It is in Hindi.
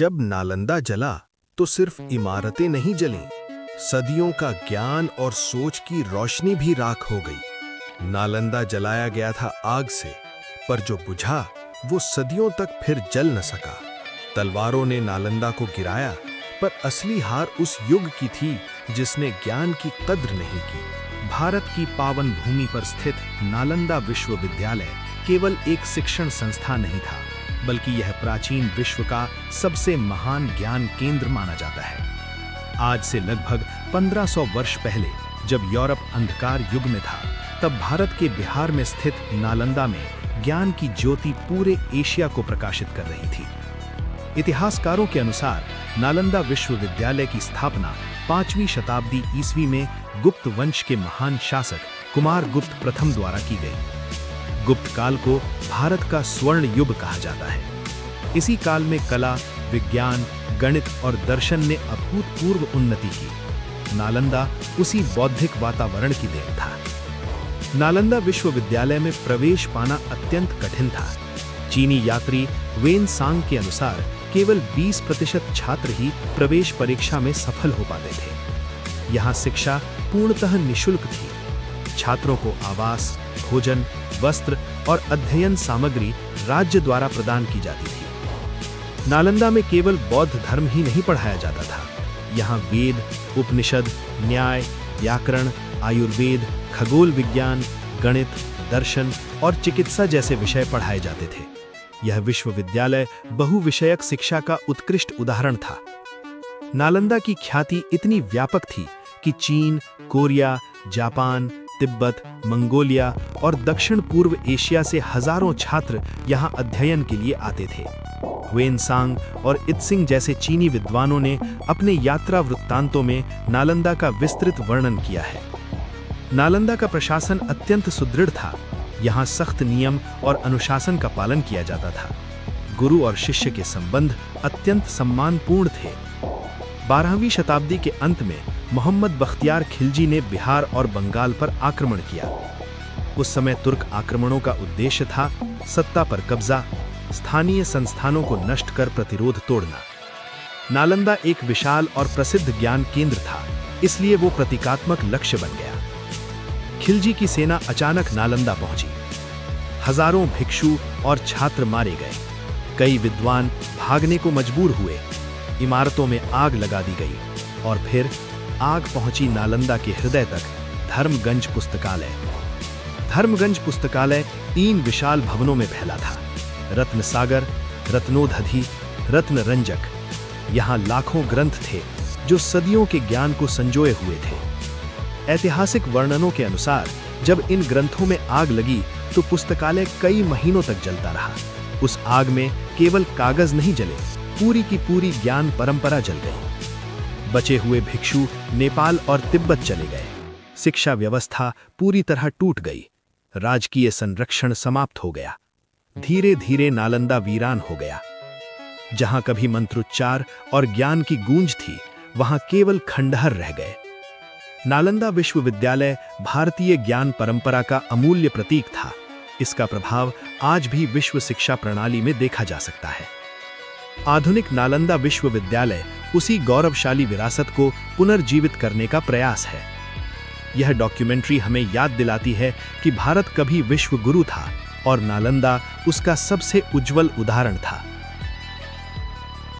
जब नालंदा जला तो सिर्फ इमारतें नहीं जलीं, सदियों का ज्ञान और सोच की रोशनी भी राख हो गई। नालंदा जलाया गया था आग से, पर जो बुझा वो सदियों तक फिर जल न सका। तलवारों ने नालंदा को गिराया, पर असली हार उस युग की थी जिसने ज्ञान की कद्र नहीं की। भारत की पावन भूमि पर स्थित नालंदा विश्वविद्यालय केवल एक शिक्षण संस्था नहीं था, बल्कि यह प्राचीन विश्व का सबसे महान ज्ञान केंद्र माना जाता है। आज से लगभग 1500 वर्ष पहले जब यूरोप अंधकार युग में था, तब भारत के बिहार में स्थित नालंदा में ज्ञान की ज्योति पूरे एशिया को प्रकाशित कर रही थी। इतिहासकारों के अनुसार नालंदा विश्वविद्यालय की स्थापना 5वीं शताब्दी ईस्वी में गुप्त वंश के महान शासक कुमार गुप्त प्रथम द्वारा की गई। गुप्त काल को भारत का स्वर्ण युग कहा जाता है। इसी काल में कला, विज्ञान, गणित और दर्शन ने अभूतपूर्व उन्नति की। नालंदा उसी बौद्धिक वातावरण की देन था। नालंदा विश्वविद्यालय में प्रवेश पाना अत्यंत कठिन था। चीनी यात्री वेन सांग के अनुसार केवल 20% छात्र ही प्रवेश परीक्षा में सफल हो पाते थे। यहाँ शिक्षा पूर्णतः निःशुल्क थी। छात्रों को आवास, भोजन, वस्त्र और अध्ययन सामग्री राज्य द्वारा प्रदान की जाती थी। नालंदा में केवल बौद्ध धर्म ही नहीं पढ़ाया जाता था। यहाँ वेद, उपनिषद, न्याय, व्याकरण, आयुर्वेद, खगोल विज्ञान, गणित, दर्शन और चिकित्सा जैसे विषय पढ़ाए जाते थे। यह विश्वविद्यालय बहुविषयक शिक्षा का उत्कृष्ट उदाहरण था। नालंदा की ख्याति इतनी व्यापक थी कि चीन, कोरिया, जापान, तिब्बत, मंगोलिया और दक्षिण पूर्व एशिया से हजारों छात्र यहाँ अध्ययन के लिए आते थे। हुएनसांग और इत्सिंग जैसे चीनी विद्वानों ने अपने यात्रा वृत्तांतों में नालंदा का विस्तृत वर्णन किया है। नालंदा का प्रशासन अत्यंत सुदृढ़ था। यहाँ सख्त नियम और अनुशासन का पालन किया जाता था। गुरु और शिष्य के संबंध अत्यंत सम्मानपूर्ण थे। 12वीं शताब्दी के अंत में मोहम्मद बख्तियार खिलजी ने बिहार और बंगाल पर आक्रमण किया। उस समय तुर्क आक्रमणों का उद्देश्य था सत्ता पर कब्जा, स्थानीय संस्थानों को नष्ट कर प्रतिरोध तोड़ना। नालंदा एक विशाल और प्रसिद्ध ज्ञान केंद्र था, इसलिए वो प्रतीकात्मक लक्ष्य बन गया। खिलजी की सेना अचानक नालंदा पहुंची। हजारों भिक्षु और छात्र मारे गए। कई विद्वान भागने को मजबूर हुए। इमारतों में आग लगा दी गई और फिर आग पहुंची नालंदा के हृदय तक, धर्मगंज पुस्तकालय। धर्मगंज पुस्तकालय 3 विशाल भवनों में फैला था। रत्न सागर, रत्नोदधि, रत्न रंजक। यहाँ लाखों ग्रंथ थे जो सदियों के ज्ञान को संजोए हुए थे। ऐतिहासिक वर्णनों के अनुसार जब इन ग्रंथों में आग लगी तो पुस्तकालय कई महीनों तक जलता रहा। उस आग में केवल कागज नहीं जले, पूरी की पूरी ज्ञान परंपरा जल गई। बचे हुए भिक्षु नेपाल और तिब्बत चले गए। शिक्षा व्यवस्था पूरी तरह टूट गई। राजकीय संरक्षण समाप्त हो गया। धीरे धीरे नालंदा वीरान हो गया। जहां कभी मंत्रोच्चार और ज्ञान की गूंज थी, वहां केवल खंडहर रह गए। नालंदा विश्वविद्यालय भारतीय ज्ञान परंपरा का अमूल्य प्रतीक था। इसका प्रभाव आज भी विश्व शिक्षा प्रणाली में देखा जा सकता है। आधुनिक नालंदा विश्वविद्यालय उसी गौरवशाली विरासत को पुनर्जीवित करने का प्रयास है। यह डॉक्यूमेंट्री हमें याद दिलाती है कि भारत कभी विश्व गुरु था और नालंदा उसका सबसे उज्जवल उदाहरण था।